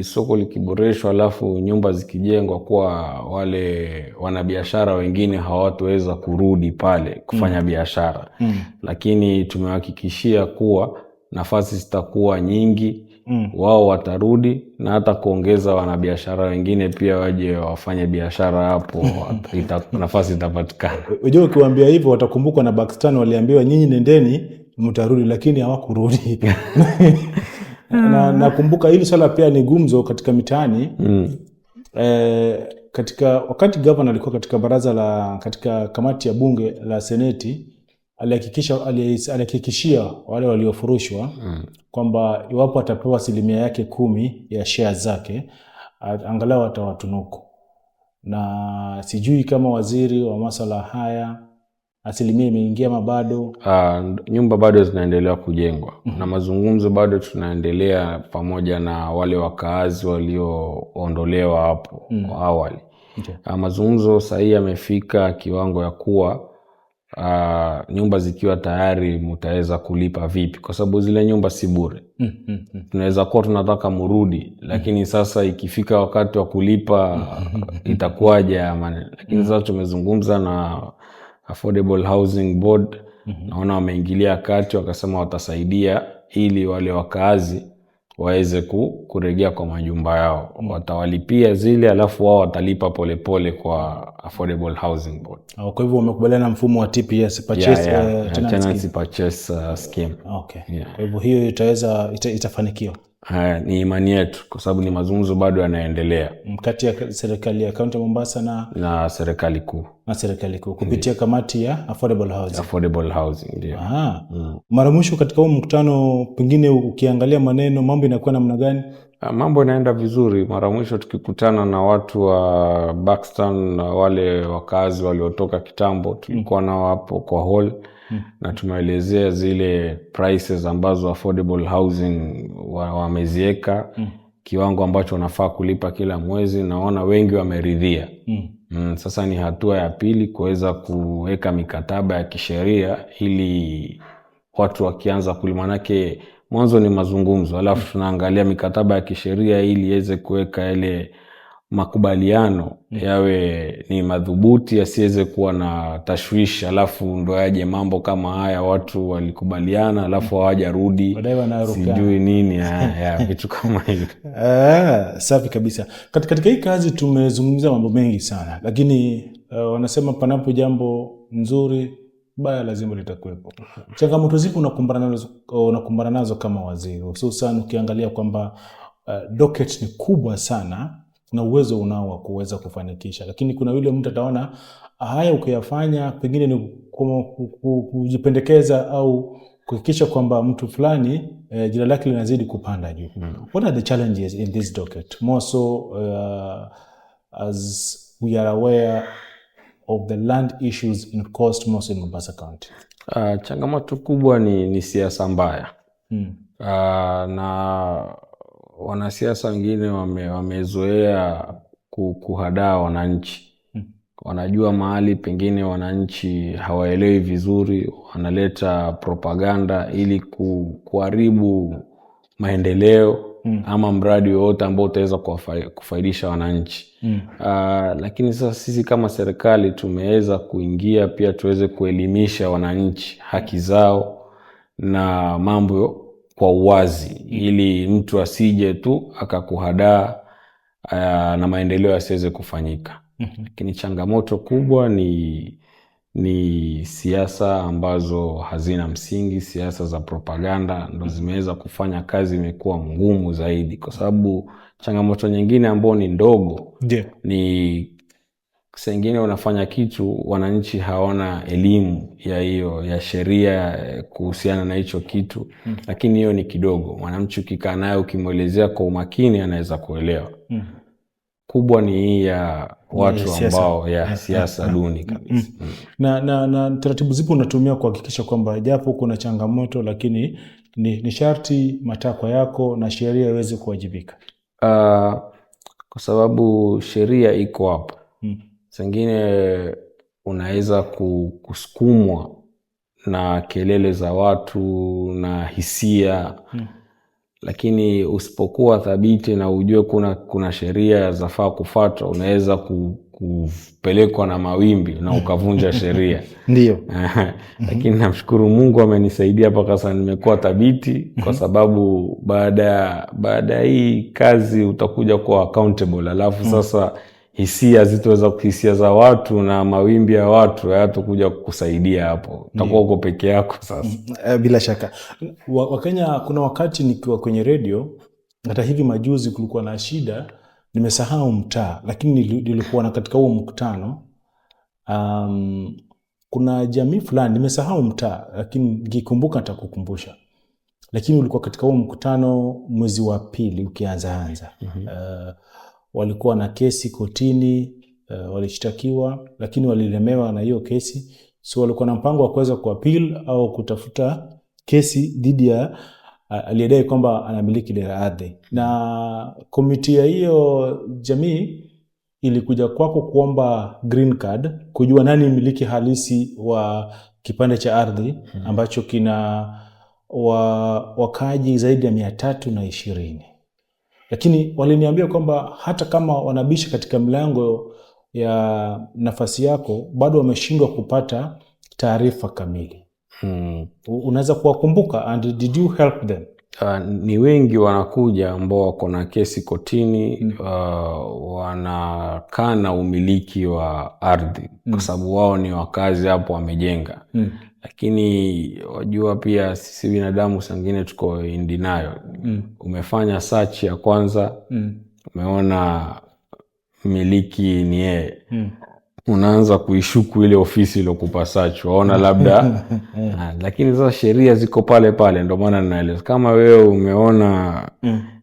soko likiboreshwa alafu nyumba zikijengwa, kuwa wale wanabiashara wengine hawataweza kurudi pale kufanya biashara. Lakini tumehakikishia kuwa nafasi zitakuwa nyingi, wao watarudi na hata kuongeza wanabiashara wengine pia waje wafanye biashara hapo. Nafasi itapatikana. Unajua ukiwaambia hivyo watakumbukwa na Pakistan, waliambiwa nyinyi nendeni mtarudi, lakini hawakurudi. Na nakumbuka hili swala pia ni gumzo katika mitaani. Katika wakati governor alikuwa katika katika kamati ya bunge la seneti, alihakikishia wale waliofurushwa kwamba iwapo atapewa 10% ya share zake, angalau atawatunuku. Na sijui kama waziri wa masuala haya 10% imeingia ama bado. Nyumba bado zinaendelea kujengwa na mazungumzo bado tunaendelea pamoja na wale wakaazi walioondolewa hapo awali. Mazungumzo sahihi yamefika kiwango ya kuwa nyumba zikiwa tayari mtaweza kulipa vipi, kwa sababu zile nyumba si bure. Tunaweza kuwa tunataka murudi, lakini sasa ikifika wakati wa kulipa itakuwaje? Lakini sasa tumezungumza na Affordable Housing Board, naona wameingilia kati, wakasema watasaidia ili wale wakaazi waweze kurejea kwa majumba yao. Watawalipia zile, alafu wao watalipa polepole kwa Affordable Housing Board. Kwa hivyo wamekubaliana mfumo wa TPS, Tenancy Purchase Scheme. Kwa hivyo hiyo itafanikiwa. Ni imani yetu, kwa sababu ni mazungumzo bado yanaendelea kati ya serikali ya kaunti ya Mombasa na serikali kuu. Kupitia kamati ya Affordable Housing. Ndio. Mara mwisho katika huo mkutano, pengine ukiangalia maneno, mambo inakuwa namna gani? Mambo yanaenda vizuri. Mara mwisho tukikutana na watu wa Buxton na wale wakazi waliotoka kitambo, tulikuwa nao hapo kwa hall na tumeelezea zile prices ambazo affordable housing wameziweka, kiwango ambacho wanafaa kulipa kila mwezi. Naona wengi wameridhia. Sasa ni hatua ya pili kuweza kuweka mikataba ya kisheria ili watu wakianza kulimanake, mwanzo ni mazungumzo, alafu tunaangalia mikataba ya kisheria ili iweze kuweka ile makubaliano yawe ni madhubuti, yasiweze kuwa na tashwishi, alafu ndo yaje mambo kama haya, watu walikubaliana alafu hawajarudi sijui nini vitu kama hivyo. Safi kabisa. Katika hii kazi tumezungumzia mambo mengi sana, lakini wanasema panapo jambo nzuri, baya lazima litakuwepo. Changamoto zipi unakumbana nazo kama waziri, hususan ukiangalia kwamba docket ni kubwa sana na uwezo unao wa kuweza kufanikisha, lakini kuna yule mtu ataona haya ukiyafanya pengine ni kujipendekeza au kuhakikisha kwamba mtu fulani jina lake linazidi kupanda juu. What are the challenges in this docket, more so as we are aware of the land issues in Coast, most in Mombasa County? Changamoto kubwa ni siasa mbaya. Na wanasiasa wengine wamezoea kuhadaa wananchi. Wanajua mahali pengine wananchi hawaelewi vizuri, wanaleta propaganda ili kuharibu maendeleo ama mradi wowote ambao utaweza kufaidisha wananchi. Lakini sasa sisi kama serikali tumeweza kuingia pia tuweze kuelimisha wananchi haki zao na mambo kwa uwazi, ili mtu asije tu akakuhadaa na maendeleo yasiweze kufanyika. Lakini changamoto kubwa ni siasa ambazo hazina msingi, siasa za propaganda ndo zimeweza kufanya kazi imekuwa ngumu zaidi, kwa sababu changamoto nyingine ambayo ni ndogo ni sengine unafanya kitu, wananchi hawana elimu ya sheria kuhusiana na hicho kitu, lakini hiyo ni kidogo. Mwananchi ukikaa naye ukimwelezea kwa umakini anaweza kuelewa. Kubwa ni hii ya watu ambao siasa duni kabisa. Na taratibu zipo unatumia kuhakikisha kwamba japo kuna changamoto, lakini ni sharti matakwa yako na sheria iweze kuwajibika? Kwa sababu sheria iko hapo. Sengine unaweza kusukumwa na kelele za watu na hisia. Lakini usipokuwa thabiti na ujue kuna sheria zafaa kufuatwa, unaweza kupelekwa na mawimbi na ukavunja sheria. Ndio. Lakini namshukuru Mungu amenisaidia mpaka sasa nimekuwa thabiti, kwa sababu baada hii kazi utakuja kuwa accountable. Alafu sasa hisia za watu na mawimbi ya watu hayatakuja kukusaidia hapo. Utakuwa uko peke yako sasa. Bila shaka. Wakenya, kuna wakati nikiwa kwenye radio, hata hivi majuzi kulikuwa na shida, nimesahau mtaa, lakini nilikuwa na katika huo mkutano. Kuna jamii fulani, nimesahau mtaa, lakini nikikumbuka nitakukumbusha. Lakini ulikuwa katika huo mkutano mwezi wa pili ukianza. Walikuwa na kesi kotini, walishtakiwa, lakini walilemewa na hiyo kesi. So walikuwa na mpango wa kuweza kuappeal au kutafuta kesi dhidi ya aliyedai kwamba anamiliki ile ardhi. Na komiti ya hiyo jamii ilikuja kwako kuomba green card, kujua nani mmiliki halisi wa kipande cha ardhi ambacho kina wakaaji zaidi ya 320. Lakini waliniambia kwamba hata kama wanabisha katika mlango ya nafasi yako, bado wameshindwa kupata taarifa kamili. Unaweza kuwakumbuka, and did you help them? Ni wengi wanakuja ambao wako na kesi kotini, wanakana umiliki wa ardhi kwa sababu wao ni wakazi hapo, wamejenga. Lakini wajua pia sisi binadamu sangine tuko in denial. Umefanya search ya kwanza, umeona miliki ni yeye. Unaanza kuishuku ile ofisi iliyokupa search, waona labda lakini sasa sheria ziko pale pale. Ndio maana ninaeleza, kama wewe umeona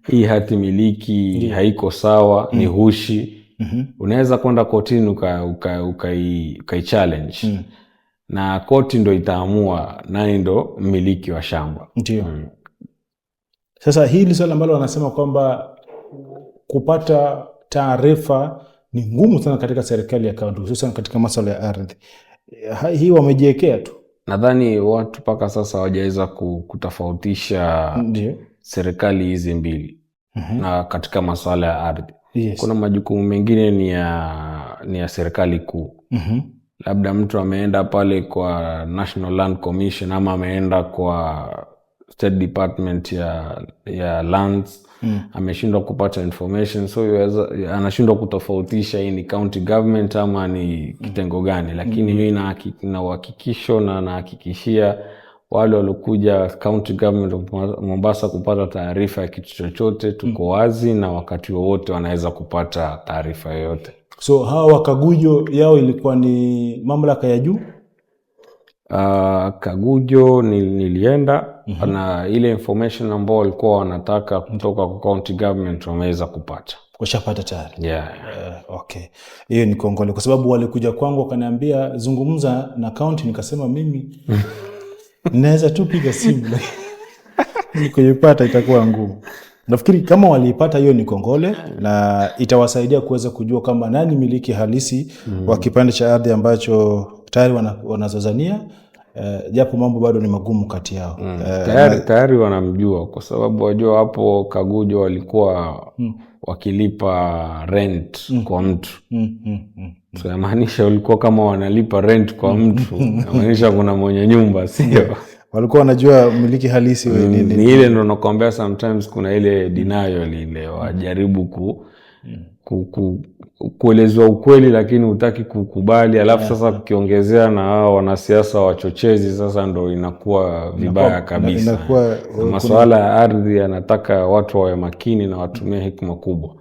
hii hati miliki haiko sawa, ni hushi, unaweza kwenda kotini ukai challenge. Na koti ndo itaamua nani ndo mmiliki wa shamba. Ndio. Sasa hili swala ambalo wanasema kwamba kupata taarifa ni ngumu sana katika serikali ya kaunti, hususan katika masuala ya ardhi. Hii wamejiwekea tu. Nadhani watu mpaka sasa hawajaweza kutofautisha serikali hizi mbili na katika masuala ya ardhi. Kuna majukumu mengine ni ya serikali kuu. Labda mtu ameenda pale kwa National Land Commission ama ameenda kwa State Department ya Lands, ameshindwa kupata information, so anashindwa kutofautisha hii ni county government ama ni kitengo gani. Lakini mimi na uhakikisho na nahakikishia wale waliokuja county government Mombasa kupata taarifa ya kitu chochote, tuko wazi na wakati wowote wanaweza kupata taarifa yoyote. So hawa wakagujo yao ilikuwa ni mamlaka ya juu? Kagujo nilienda na ile information ambao walikuwa wanataka kutoka kwa county government wameweza kupata. Washapata tayari? Yeah. Okay. Hiyo ni kongole, kwa sababu walikuja kwangu wakaniambia zungumza na county, nikasema mimi naweza tu piga simu. Nikipata itakuwa ngumu. Nafikiri kama waliipata hiyo ni kongole, na itawasaidia kuweza kujua kama nani miliki halisi wa kipande cha ardhi ambacho tayari wanazozania, japo mambo bado ni magumu kati yao. Tayari wanamjua, kwa sababu wajua hapo Kagujo walikuwa wakilipa rent kwa mtu. So yamaanisha walikuwa kama wanalipa rent kwa mtu, yamaanisha kuna mwenye nyumba, sio? Walikuwa wanajua miliki halisi ni ile. Ndo nakwambia sometimes kuna ile denial ile, wajaribu kuelezwa ukweli lakini hutaki kukubali. Alafu sasa ukiongezea na hao wanasiasa wachochezi, sasa ndo inakuwa vibaya kabisa. Masuala ya ardhi yanataka watu wawe makini na watumie hekima kubwa.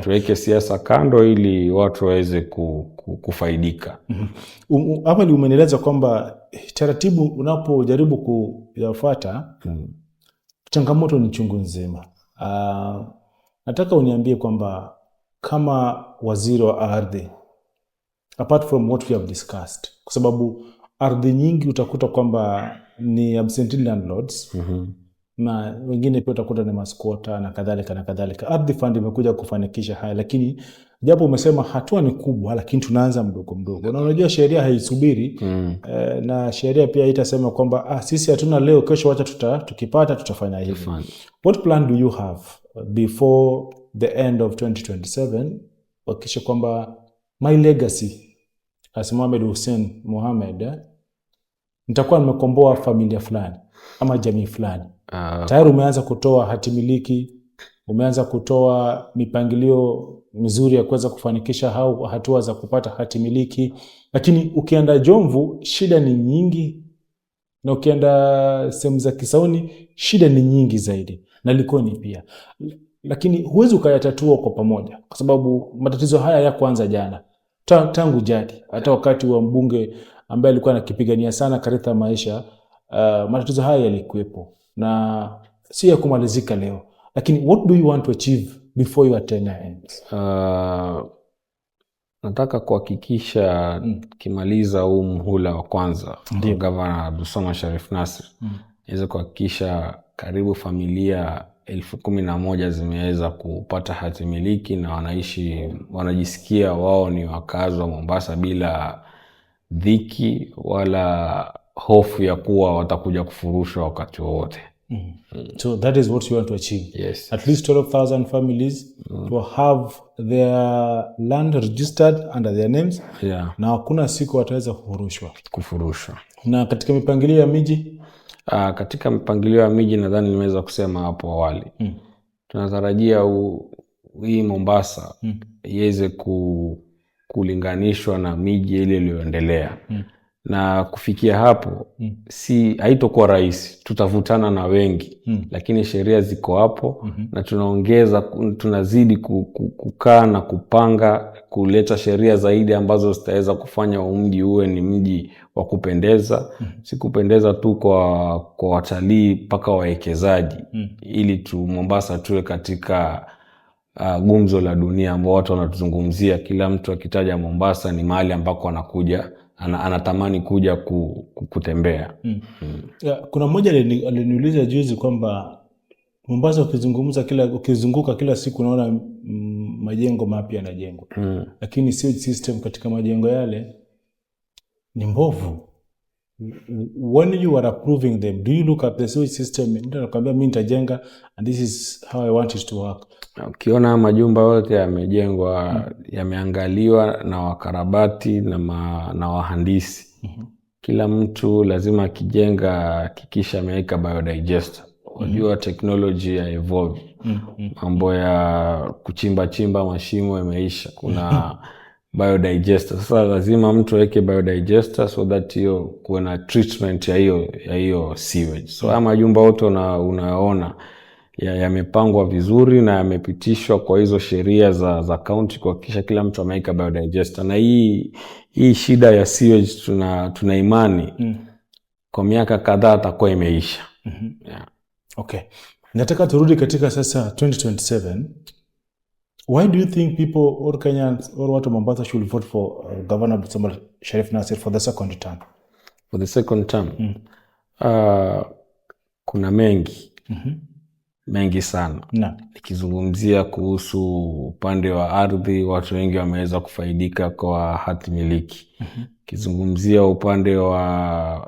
Tuweke siasa kando ili watu waweze kufaidika. Hapa ni umenieleza kwamba taratibu unapojaribu kuyafuata, changamoto ni chungu nzima. Nataka uniambie kwamba kama waziri wa ardhi, apart from what we have discussed, kwa sababu ardhi nyingi utakuta kwamba ni absentee landlords, na wengine pia utakuta ni masquatter na kadhalika na kadhalika. Ardhi fund imekuja kufanikisha haya, lakini japo umesema hatua ni kubwa, lakini tunaanza mdogo mdogo. Na unajua sheria haisubiri na sheria pia itasema kwamba sisi hatuna leo, kesho wacha tukipata tutafanya hivi. What plan do you have before the end of 2027 kuhakikisha kwamba my legacy as Mohamed Hussein Mohamed nitakuwa nimekomboa familia fulani ama jamii fulani? Tayari umeanza kutoa hati miliki, umeanza kutoa mipangilio mizuri ya kuweza kufanikisha hatua za kupata hati miliki, lakini ukienda Jomvu shida ni nyingi, na ukienda sehemu za Kisauni shida ni nyingi zaidi, na Likoni pia. Lakini huwezi ukayatatua kwa pamoja, kwa sababu matatizo haya ya kuanza jana, tangu jadi. Hata wakati wa mbunge ambaye alikuwa anakipigania sana Karitha Maisha, matatizo haya yalikuwepo na si ya kumalizika leo. Lakini what do you want to achieve before your tenure ends? Nataka kuhakikisha kimaliza huu mhula wa kwanza wa Gavana Abdulswamad Sharif Nassir, niweze kuhakikisha karibu familia 11,000 zimeweza kupata hati miliki na wanajisikia wao ni wakazi wa Mombasa bila dhiki wala hofu ya kuwa watakuja kufurushwa wakati wowote. So that is what you want to achieve. Yes. At least 12,000 families to have their land registered under their names. Yeah. Na hakuna siku wataweza kufurushwa. Na katika mipangilio ya miji? Katika mipangilio ya miji nadhani nimeweza kusema hapo awali. Tunatarajia hii Mombasa iweze kulinganishwa na miji ile iliyoendelea. Na kufikia hapo haitokuwa rahisi, tutavutana na wengi, lakini sheria ziko hapo na tunazidi kukaa na kupanga kuleta sheria zaidi ambazo zitaweza kufanya mji uwe ni mji wa kupendeza, si kupendeza tu kwa watalii mpaka wawekezaji, ili Mombasa tuwe katika gumzo la dunia ambao watu wanatuzungumzia. Kila mtu akitaja Mombasa ni mahali ambako anakuja anatamani kuja kutembea. Kuna mmoja aliniuliza juzi kwamba Mombasa ukizunguka kila siku unaona majengo mapya yanajengwa, lakini sewage system katika majengo yale ni mbovu. When you are approving them, do you look at the sewage system? Ndio nakwambia mimi nitajenga and this is how I want it to work. Ukiona majumba yote yamejengwa, yameangaliwa na wakarabati na wahandisi. Kila mtu lazima akijenga hakikisha ameweka biodigester. Unajua technology ya evolve. Mambo ya kuchimba mashimo yameisha. Kuna biodigester. Sasa lazima mtu aweke biodigester so that kuwe na treatment ya hiyo sewage. So haya majumba yote unaona yamepangwa vizuri na yamepitishwa kwa hizo sheria za county kuhakikisha kila mtu ameweka biodigester. Na hii shida ya sewage tuna imani kwa miaka kadhaa itakuwa imeisha. Okay. Nataka turudi katika sasa 2027. Why do you think people or Kenyans or watu Mombasa should vote for Governor Abdulswamad Sharif Nassir for the second term? For the second term? Kuna mengi sana. Nikizungumzia kuhusu upande wa ardhi, watu wengi wameweza kufaidika kwa hati miliki. Nikizungumzia upande wa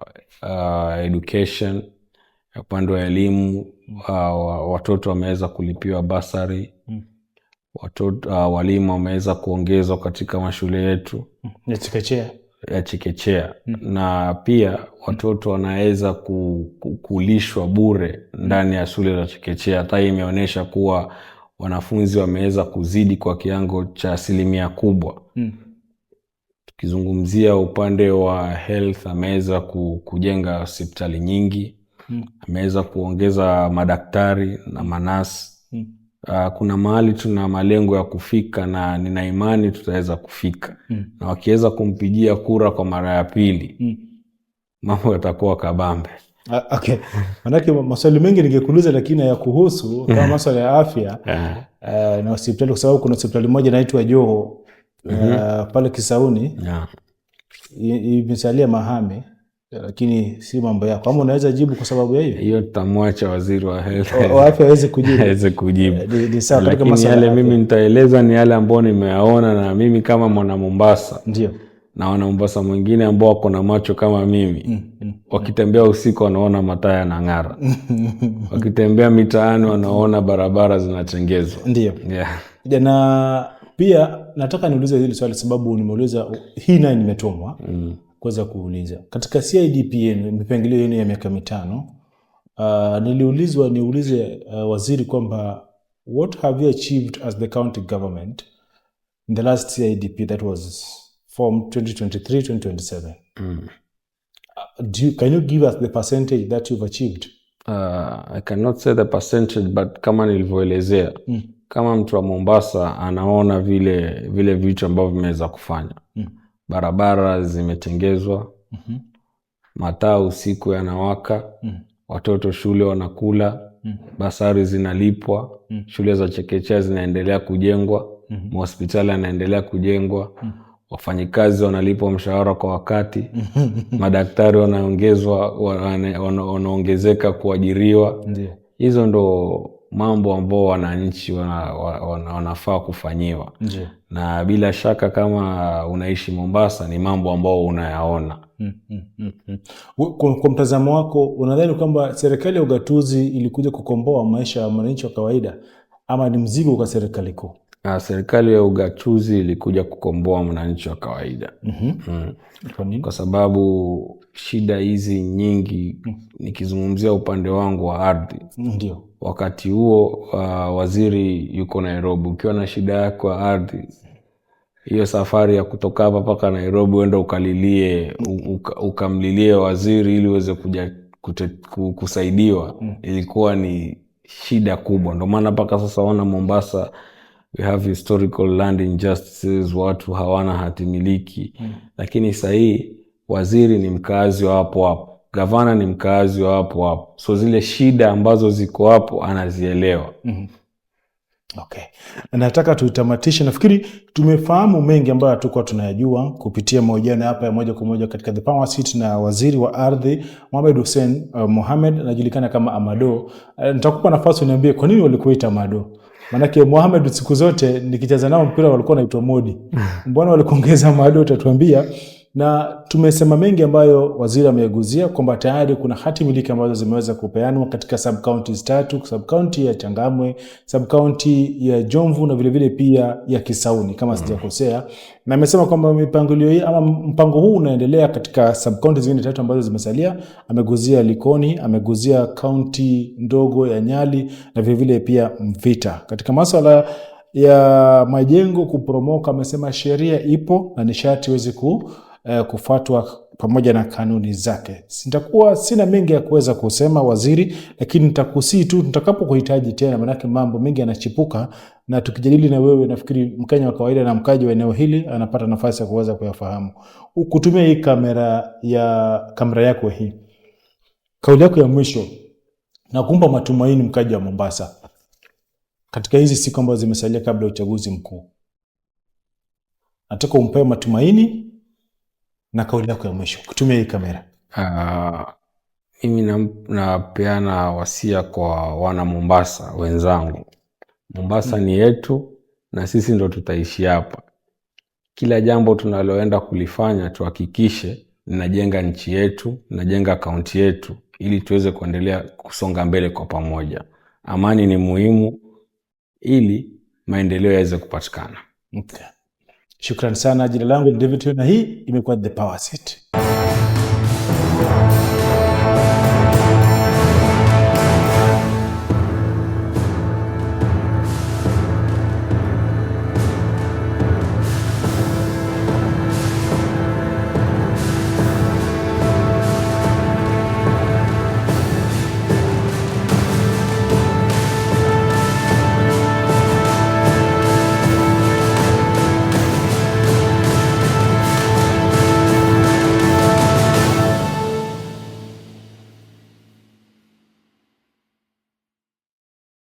education, upande wa elimu, watoto wameweza kulipiwa basari. Walimu wameweza kuongezwa katika mashule yetu ya chekechea. Na pia watoto wanaweza kulishwa bure ndani ya shule za chekechea. Hata imeonyesha kuwa wanafunzi wameweza kuzidi kwa kiwango cha 1% kubwa. Tukizungumzia upande wa health, ameweza kujenga hospitali nyingi, ameweza kuongeza madaktari na manasi. Kuna mahali tuna malengo ya kufika na nina imani tutaweza kufika. Na wakiweza kumpigia kura kwa mara ya pili, mambo yatakuwa kabambe. Okay. Manake maswali mengi ningekuuliza lakini ya kuhusu kama masuala ya afya na hospitali, kwa sababu kuna hospitali moja inaitwa Joho pale Kisauni. Imesalia Mahame. lakini si mambo yako. Kama unaweza jibu kwa sababu ya hiyo. Hiyo tutamwacha waziri wa health. Afya aweze kujibu. Aweze kujibu. Ni sawa katika Lakini masuala yale mimi nitaeleza ni yale ambayo nimeyaona, na mimi kama mwana Mombasa. Ndio. Na wana Mombasa mwingine ambao wako na macho kama mimi. Wakitembea usiku wanaona mataa yanang'ara. Wakitembea mitaani wanaona barabara zinatengezwa. Ndio. Yeah. Na pia nataka niulize hili swali sababu nimeuliza hii nayo nimetumwa kuweza kuuliza. Katika CIDPN mipangilio yenu ya miaka 5, niulize waziri kwamba what have you achieved as the county government in the last CIDP that was formed 2023-2027? Can you give us the percentage that you've achieved? I cannot say the percentage, but kama nilivyoelezea, kama mtu wa Mombasa anaona vile vitu ambavyo vimeweza kufanya. Barabara zimetengezwa, mataa usiku yanawaka, watoto shule wanakula, basari zinalipwa, shule za chekechea zinaendelea kujengwa, hospitali yanaendelea kujengwa, wafanyikazi wanalipwa mshahara kwa wakati, madaktari wanaongezeka kuajiriwa. Hizo ndo mambo ambao wananchi wanafaa kufanyiwa. Na bila shaka kama unaishi Mombasa ni mambo ambao unayaona. Kwa mtazamo wako, unadhani kwamba serikali ya ugatuzi ilikuja kukomboa maisha ya wananchi wa kawaida ama ni mzigo kwa serikali kuu? Serikali ya ugatuzi ilikuja kukomboa mwananchi wa kawaida. Kwa nini? Kwa sababu shida hizi nyingi, nikizungumzia upande wangu wa ardhi. Ndio. Wakati huo waziri yuko Nairobi. Ukiwa na shida yako ya ardhi, hiyo safari ya kutoka hapa mpaka Nairobi uende ukamlilie waziri ili uweze kuja kusaidiwa, ilikuwa ni shida kubwa. Ndio maana mpaka sasa wana Mombasa we have historical land injustices, watu hawana hati miliki. Lakini sasa hii waziri ni mkazi wa hapo, gavana ni mkazi wa hapo, so zile shida ambazo ziko hapo anazielewa. Okay. Nataka tutamatishe. Nafikiri tumefahamu mengi ambayo hatukuwa tunayajua kupitia mahojiano hapa ya moja kwa moja katika The Power Seat na waziri wa ardhi Mohamed Hussein Mohamed, anajulikana kama Amado. Nitakupa nafasi uniambie kwa nini walikuita Amado. Manake Mohamed siku zote nikicheza nao mpira walikuwa wanaitwa Modi. Mbona walikuongeza Amado, utatuambia. Na tumesema mengi ambayo waziri ameguzia kwamba tayari kuna hati miliki ambazo zimeweza kupeanwa katika sub-counties 3, sub-county ya Changamwe, sub-county ya Jomvu na vile vile pia ya Kisauni kama sijakosea. Na amesema kwamba mipangilio hii ama mpango huu unaendelea katika sub-counties zingine 3 ambazo zimesalia. Ameguzia Likoni, ameguzia county ndogo ya Nyali na vile vile pia Mvita. Katika masuala ya majengo kuporomoka, amesema sheria ipo na nishati iweze kufuatwa pamoja na kanuni zake. Sina mengi ya kuweza kusema waziri, lakini nitakusii tu tutakapokuhitaji tena, maana mambo mengi yanachipuka na tukijadili na wewe, nafikiri Mkenya wa kawaida na mkaji wa eneo hili anapata nafasi ya kuweza kuyafahamu. Kutumia hii kamera yako hii, kauli yako ya mwisho na kumpa matumaini mkaji wa Mombasa katika hizi siku ambazo zimesalia kabla ya uchaguzi mkuu. Nataka umpe matumaini na kauli yako ya mwisho kutumia hii kamera. Mimi napeana wasia kwa wana Mombasa wenzangu. Mombasa ni yetu na sisi ndo tutaishi hapa. Kila jambo tunaloenda kulifanya tuhakikishe linajenga nchi yetu, linajenga kaunti yetu ili tuweze kuendelea kusonga mbele kwa pamoja. Amani ni muhimu ili maendeleo yaweze kupatikana. Okay. Shukrani sana. Jina langu ni David na hii imekuwa The Power Seat.